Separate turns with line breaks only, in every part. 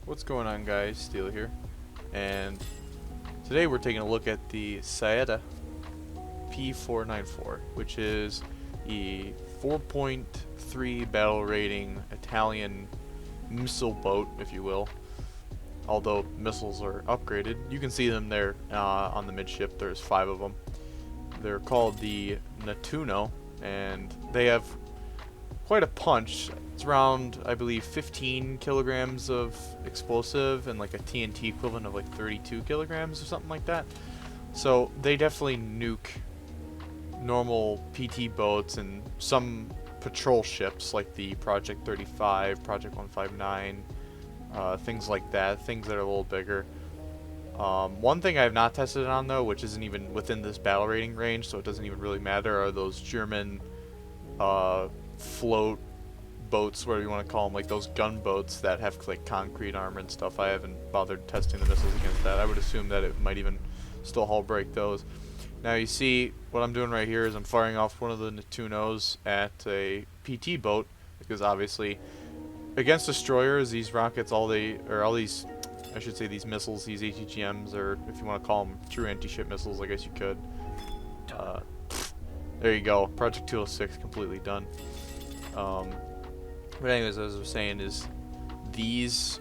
What's going on, guys? Steel here, and today we're taking a look at the Saetta P-494, which is a 4.3 battle rating Italian missile boat, if you will. Although missiles are upgraded, you can see them there on the midship. There's 5 of them. They're called the Nettuno, and they have quite a punch. It's around, I believe, 15 kilograms of explosive and like a TNT equivalent of like 32 kilograms or something like that. So they definitely nuke normal PT boats and some patrol ships like the Project 35, Project 159, things like that, things that are a little bigger. One thing I have not tested it on though, which isn't even within this battle rating range, so it doesn't even really matter, are those German float boats, whatever you want to call them, like those gunboats that have like concrete armor and stuff. I haven't bothered testing the missiles against that. I would assume that it might even still hull break those. Now you see what I'm doing right here is I'm firing off one of the Nettunos at a PT boat, because obviously against destroyers, these rockets, these missiles, these ATGMs, or if you want to call them true anti-ship missiles, I guess you could. There you go, Project 206 completely done. But anyways, as I was saying, is these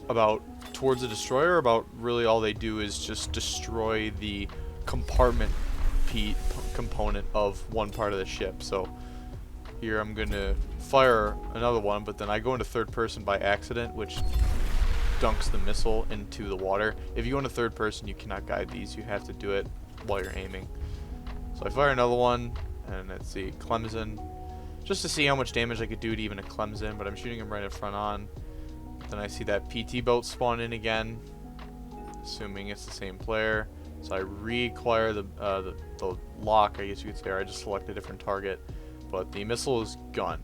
about towards the destroyer, about really all they do is just destroy the compartment component of one part of the ship. So here I'm gonna fire another one, but then I go into third person by accident, which dunks the missile into the water. If you go into third person, you cannot guide these. You have to do it while you're aiming. So I fire another one, and let's see, Clemson, just to see how much damage I could do to even a Clemson, but I'm shooting him right in front on. Then I see that PT boat spawn in again, assuming it's the same player. So I reacquire the lock, I guess you could say, or I just select a different target, but the missile is gone.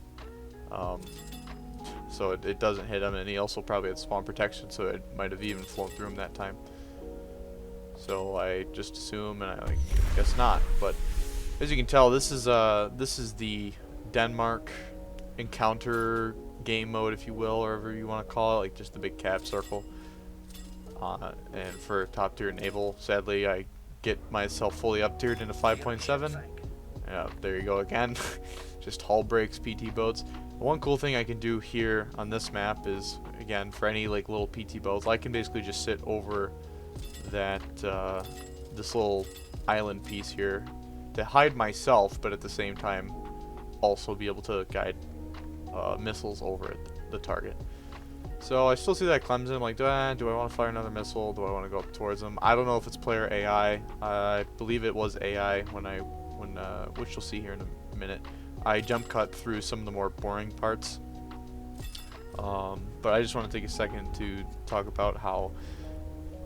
So it doesn't hit him, and he also probably had spawn protection, so it might have even flown through him that time. So I just assume, and I guess not. But as you can tell, this is the Denmark encounter game mode, if you will, or whatever you want to call it, like just the big cap circle. And for top tier naval, sadly, I get myself fully up tiered into 5.7. Yeah, there you go again. Just hull breaks PT boats. The one cool thing I can do here on this map is, again, for any like little PT boats, I can basically just sit over that this little island piece here to hide myself, but at the same time also be able to guide missiles over the target. So I still see that Clemson. I'm like, do I want to fire another missile? Do I want to go up towards them? I don't know if it's player AI. I believe it was AI which you'll see here in a minute. I jump cut through some of the more boring parts. But I just want to take a second to talk about how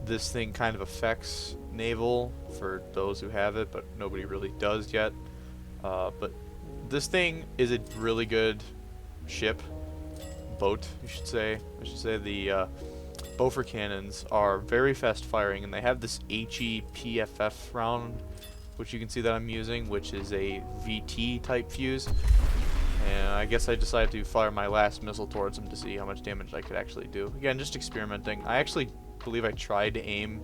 this thing kind of affects naval for those who have it, but nobody really does yet. But this thing is a really good boat, you should say. I should say the Boffer cannons are very fast firing, and they have this HE PFF round, which you can see that I'm using, which is a VT type fuse. And I guess I decided to fire my last missile towards them to see how much damage I could actually do. Again, just experimenting. I actually believe I tried to aim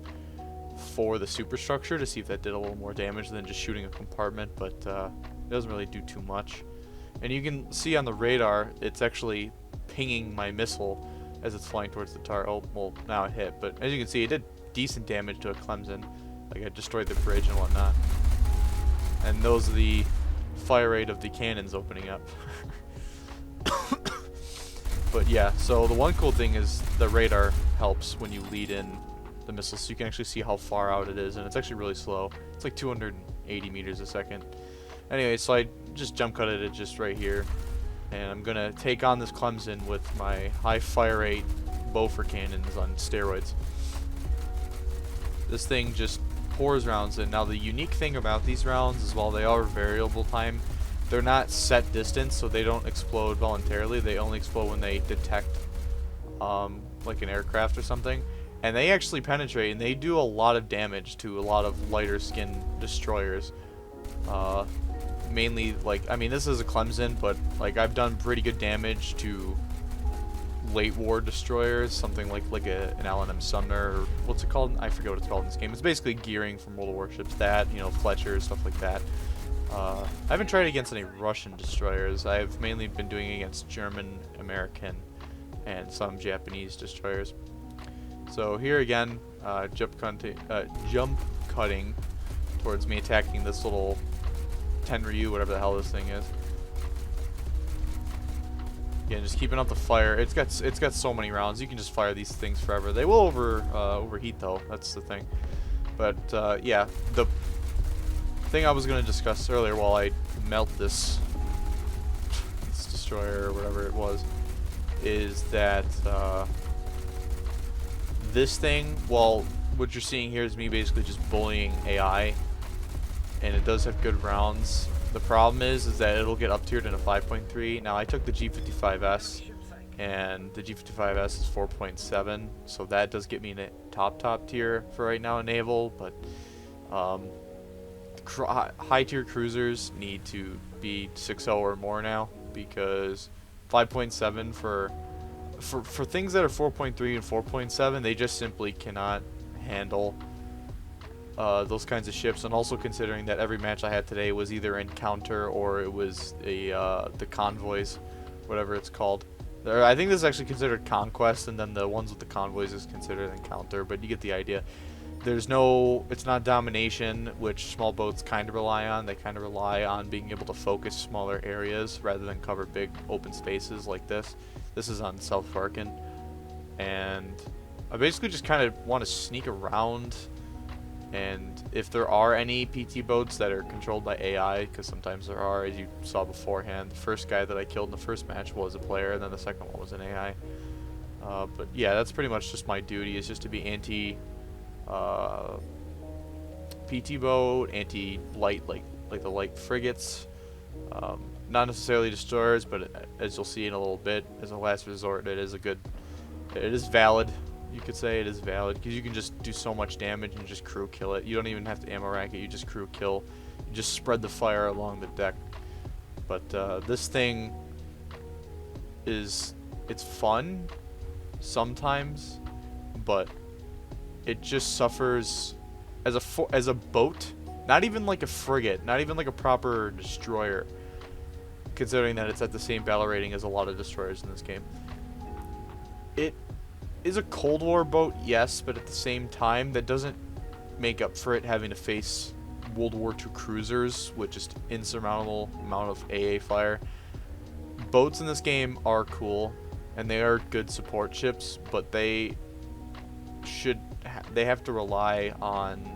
for the superstructure to see if that did a little more damage than just shooting a compartment, but it doesn't really do too much. And you can see on the radar, it's actually pinging my missile as it's flying towards the target. Oh, well, now it hit, but as you can see, it did decent damage to a Clemson. Like, I destroyed the bridge and whatnot. And those are the fire rate of the cannons opening up. But yeah, so the one cool thing is the radar helps when you lead in the missiles, so you can actually see how far out it is, and it's actually really slow. It's like 280 meters a second. Anyway, so I just jump cutted it just right here, and I'm gonna take on this Clemson with my high fire rate Boffer cannons on steroids. This thing just pours rounds in. Now the unique thing about these rounds is, while they are variable time, they're not set distance, so they don't explode voluntarily. They only explode when they detect like an aircraft or something, and they actually penetrate, and they do a lot of damage to a lot of lighter skin destroyers. Mainly, like, I mean, this is a Clemson, but like, I've done pretty good damage to late war destroyers, something like an L&M Sumner, or what's it called? I forget what it's called in this game. It's basically gearing from World War ships. That, you know, Fletcher, stuff like that. I haven't tried against any Russian destroyers. I've mainly been doing against German, American, and some Japanese destroyers. So here again, jump cutting towards me, attacking this little Tenryu, whatever the hell this thing is. Again, just keeping up the fire. It's got so many rounds. You can just fire these things forever. They will overheat though. That's the thing. But yeah, the thing I was going to discuss earlier while I melt this destroyer or whatever it was is that this thing, well, what you're seeing here is me basically just bullying AI, and it does have good rounds. The problem is that it'll get up tiered in a 5.3. Now I took the G55S, and the G55S is 4.7, so that does get me in a top tier for right now in Naval, but high tier cruisers need to be 6.0 or more now, because 5.7 for things that are 4.3 and 4.7, they just simply cannot handle those kinds of ships. And also considering that every match I had today was either Encounter or it was the Convoys, whatever it's called. I think this is actually considered Conquest, and then the ones with the Convoys is considered Encounter, but you get the idea. It's not domination, which small boats kind of rely on. They kind of rely on being able to focus smaller areas rather than cover big open spaces like this. This is on South Farkin, and I basically just kind of want to sneak around, and if there are any PT boats that are controlled by AI, because sometimes there are, as you saw beforehand, the first guy that I killed in the first match was a player, and then the second one was an AI. But yeah, that's pretty much just my duty, is just to be anti PT boat, anti-light, like the light frigates. Not necessarily destroyers, but as you'll see in a little bit, as a last resort, it is valid. You could say it is valid, because you can just do so much damage and just crew kill it. You don't even have to ammo rack it, you just crew kill. You just spread the fire along the deck. But this thing it's fun sometimes, but it just suffers as a boat, not even like a frigate, not even like a proper destroyer, considering that it's at the same battle rating as a lot of destroyers in this game. It is a Cold War boat, yes, but at the same time, that doesn't make up for it having to face World War II cruisers with just insurmountable amount of AA fire. Boats in this game are cool, and they are good support ships, but they have to rely on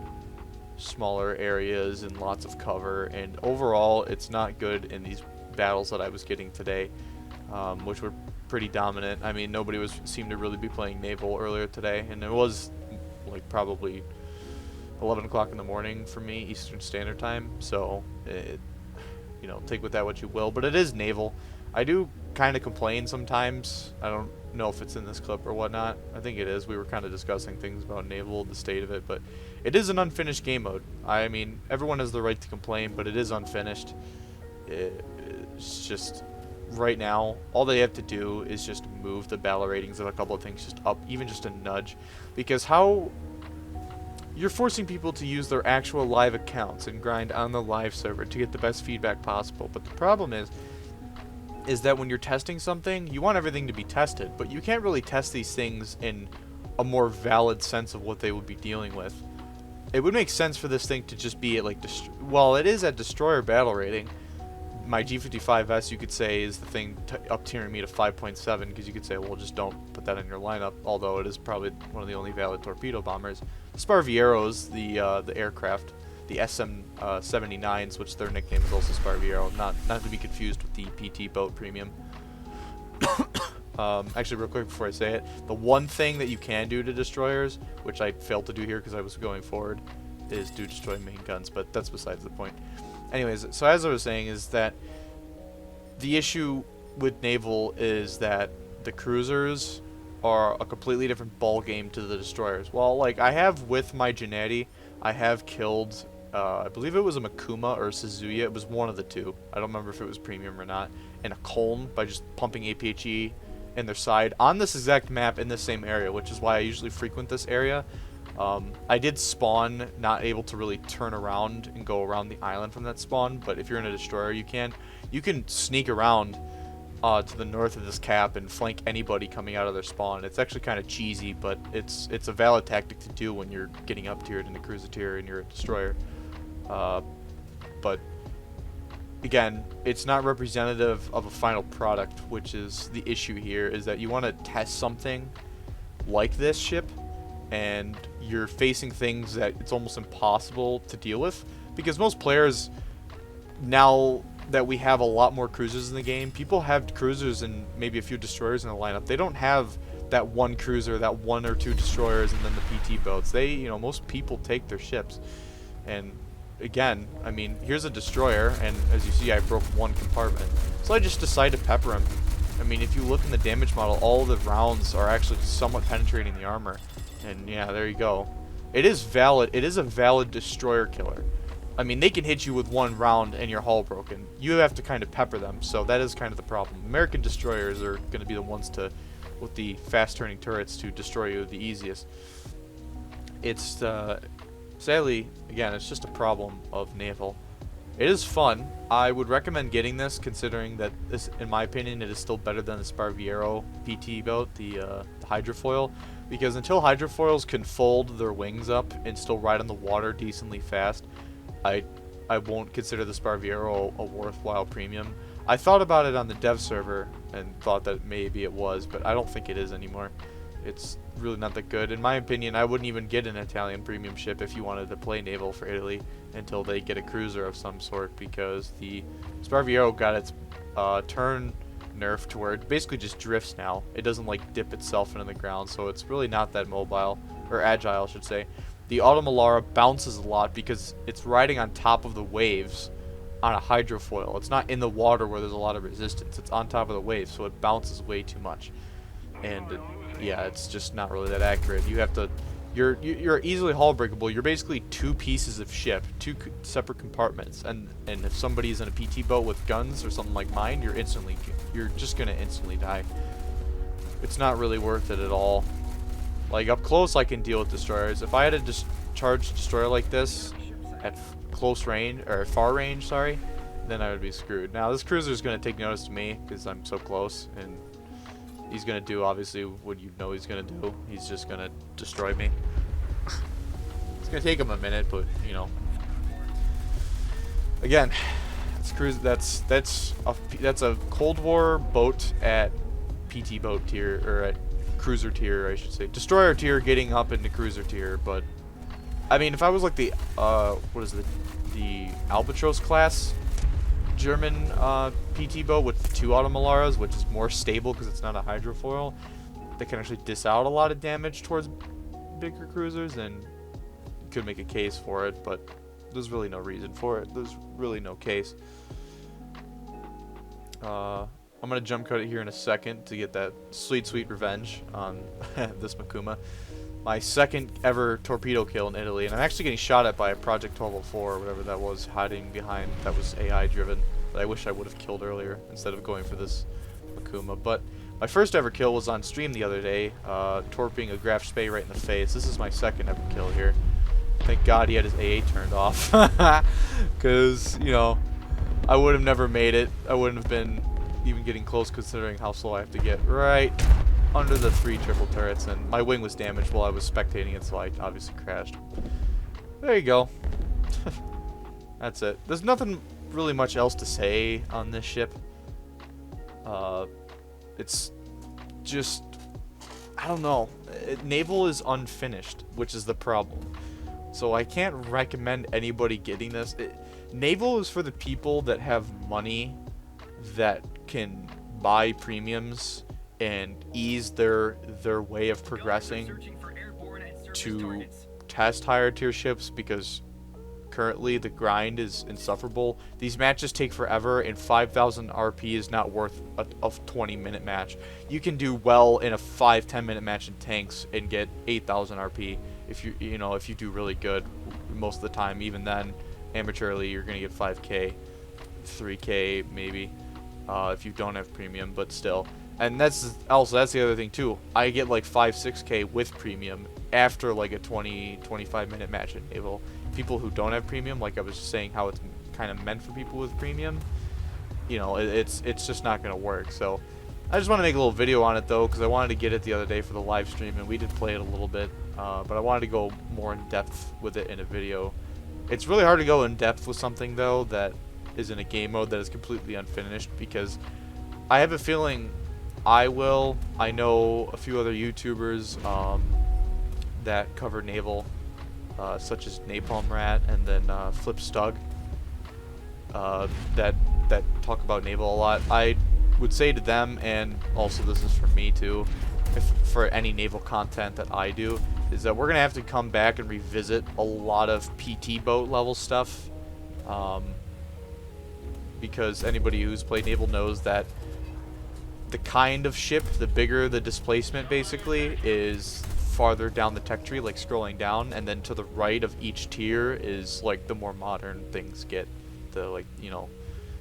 smaller areas and lots of cover, and overall it's not good in these battles that I was getting today, which were pretty dominant. I mean, nobody seemed to really be playing Naval earlier today, and it was like probably 11 o'clock in the morning for me, Eastern Standard Time, so you know, take with that what you will, but it is Naval. I do kind of complain sometimes. I don't know if it's in this clip or whatnot. I think it is. We were kind of discussing things about Naval, the state of it, but it is an unfinished game mode. I mean, everyone has the right to complain, but it is unfinished. It's just, right now, all they have to do is just move the battle ratings of a couple of things just up, even just a nudge, because you're forcing people to use their actual live accounts and grind on the live server to get the best feedback possible. But the problem is that when you're testing something, you want everything to be tested, but you can't really test these things in a more valid sense of what they would be dealing with. It would make sense for this thing to just be at like, well, it is at destroyer battle rating. My G55S, you could say, is the thing up tiering me to 5.7, because you could say, well, just don't put that in your lineup, although it is probably one of the only valid torpedo bombers. The Sparvieros, the aircraft, the SM-79s, which their nickname is also Sparviero, not to be confused with the PT boat premium. Actually, real quick before I say it, the one thing that you can do to destroyers, which I failed to do here because I was going forward, is do destroy main guns, but that's besides the point. Anyways, so as I was saying, is that the issue with Naval is that the cruisers are a completely different ball game to the destroyers. Well, like, I have, with my Gennady, I have killed, I believe it was a Makuma or a Suzuya. It was one of the two. I don't remember if it was premium or not. And a Koln by just pumping APHE in their side on this exact map in the same area, which is why I usually frequent this area. I did spawn not able to really turn around and go around the island from that spawn, but if you're in a destroyer, you can sneak around to the north of this cap and flank anybody coming out of their spawn. It's actually kind of cheesy, but it's a valid tactic to do when you're getting up tiered in the cruiser tier and you're a destroyer. But again, it's not representative of a final product, which is the issue here, is that you want to test something like this ship and you're facing things that it's almost impossible to deal with, because most players, now that we have a lot more cruisers in the game, people have cruisers and maybe a few destroyers in the lineup. They don't have that one cruiser, that one or two destroyers, and then the PT boats. They, you know, most people take their ships. And again, I mean, here's a destroyer, and as you see, I broke one compartment. So I just decided to pepper him. I mean, if you look in the damage model, all the rounds are actually somewhat penetrating the armor. And yeah, there you go. It is valid. It is a valid destroyer killer. I mean, they can hit you with one round and your hull broken. You have to kind of pepper them, so that is kind of the problem. American destroyers are going to be the ones to, with the fast-turning turrets, to destroy you the easiest. It's, sadly, again, it's just a problem of Naval. It is fun. I would recommend getting this, considering that this, in my opinion, it is still better than the Sparviero PT boat, the hydrofoil. Because until hydrofoils can fold their wings up and still ride on the water decently fast, I won't consider the Sparviero a worthwhile premium. I thought about it on the dev server and thought that maybe it was, but I don't think it is anymore. It's really not that good. In my opinion, I wouldn't even get an Italian premium ship if you wanted to play Naval for Italy until they get a cruiser of some sort, because the Sparviero got its turn nerf to where it basically just drifts now. It doesn't like dip itself into the ground, so it's really not that mobile, or agile I should say. The Auto Melara bounces a lot because it's riding on top of the waves on a hydrofoil. It's not in the water where there's a lot of resistance. It's on top of the waves, so it bounces way too much. And yeah, it's just not really that accurate. You have to, you're easily hull breakable. You're basically two pieces of ship, two separate compartments. And if somebody's in a PT boat with guns or something like mine, you're just gonna instantly die. It's not really worth it at all. Like, up close I can deal with destroyers. If I had to just charge a destroyer like this at close range, or far range, sorry, then I would be screwed. Now this cruiser is going to take notice to me because I'm so close, and he's going to do obviously what you know he's going to do. He's just going to destroy me. It's going to take him a minute, but you know. Again, that's a Cold War boat at PT boat tier, or at cruiser tier, I should say. Destroyer tier getting up into cruiser tier, but I mean, if I was like the what is it, the Albatros class German PT boat with 2 Auto Melaras, which is more stable because it's not a hydrofoil, that can actually dish out a lot of damage towards bigger cruisers, and you could make a case for it, but there's really no reason for it. There's really no case. I'm going to jump cut it here in a second to get that sweet revenge on this Makuma. My second ever torpedo kill in Italy, and I'm actually getting shot at by a Project 1204 or whatever that was hiding behind, that was AI driven, that I wish I would have killed earlier instead of going for this Makuma. But my first ever kill was on stream the other day, torping a Graf Spee right in the face. This is my second ever kill here. Thank God he had his AA turned off, because, you know, I would have never made it. I wouldn't have been even getting close, considering how slow I have to get right under the 3 triple turrets, and my wing was damaged while I was spectating it, so I obviously crashed. There you go. That's it. There's nothing really much else to say on this ship. It's just, I don't know. Naval is unfinished, which is the problem. So I can't recommend anybody getting this. Naval is for the people that have money that can buy premiums and ease their way of progressing to test higher tier ships, because currently the grind is insufferable. These matches take forever, and 5,000 RP is not worth a 20-minute match. You can do well in a 5-10 minute match in tanks and get 8,000 RP if you do really good most of the time. Even then, amateurly, you're gonna get 5k, 3k maybe. if you don't have premium, but still. And that's the other thing too. I get like 5-6K with premium after like a 20-25 minute match at Naval. People who don't have premium, like I was just saying, how it's kind of meant for people with premium, you know, it's just not gonna work. So I just want to make a little video on it though, because I wanted to get it the other day for the live stream, and we did play it a little bit, but I wanted to go more in depth with it in a video. It's really hard to go in depth with something though that is in a game mode that is completely unfinished, because I have a feeling I know a few other YouTubers that cover Naval, such as Napalm Rat and then Flip Stug, that talk about Naval a lot. I would say to them, and also this is for me too, if for any Naval content that I do, is that we're gonna have to come back and revisit a lot of PT boat level stuff, because anybody who's played Naval knows that the kind of ship, the bigger the displacement basically, is farther down the tech tree, like scrolling down, and then to the right of each tier is like the more modern things get. The, like, you know,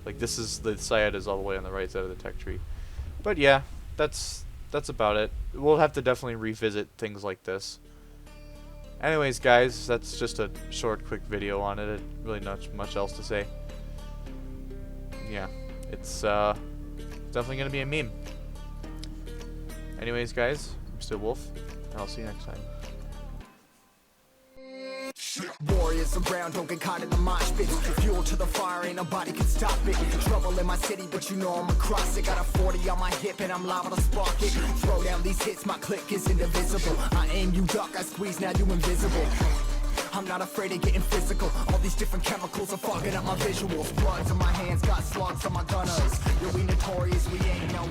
like this is the Saetta is all the way on the right side of the tech tree. But yeah, that's about it. We'll have to definitely revisit things like this. Anyways, guys, that's just a short, quick video on it. Really not much else to say. Yeah, it's definitely gonna be a meme. Anyways, guys, I'm still Wolf, and I'll see you next time.
Warriors around, don't get caught in the mosh pit. Fuel to the fire, ain't nobody can stop it. Trouble in my city, but you know I'm across it. Got a 40 on my hip and I'm liable to spark it. Throw down these hits, my click is indivisible. I aim, you duck, I squeeze, now you invisible. I'm not afraid of getting physical. All these different chemicals are fogging up my visuals. Bloods on my hands, got slugs on my gunners. You're we notorious, we ain't no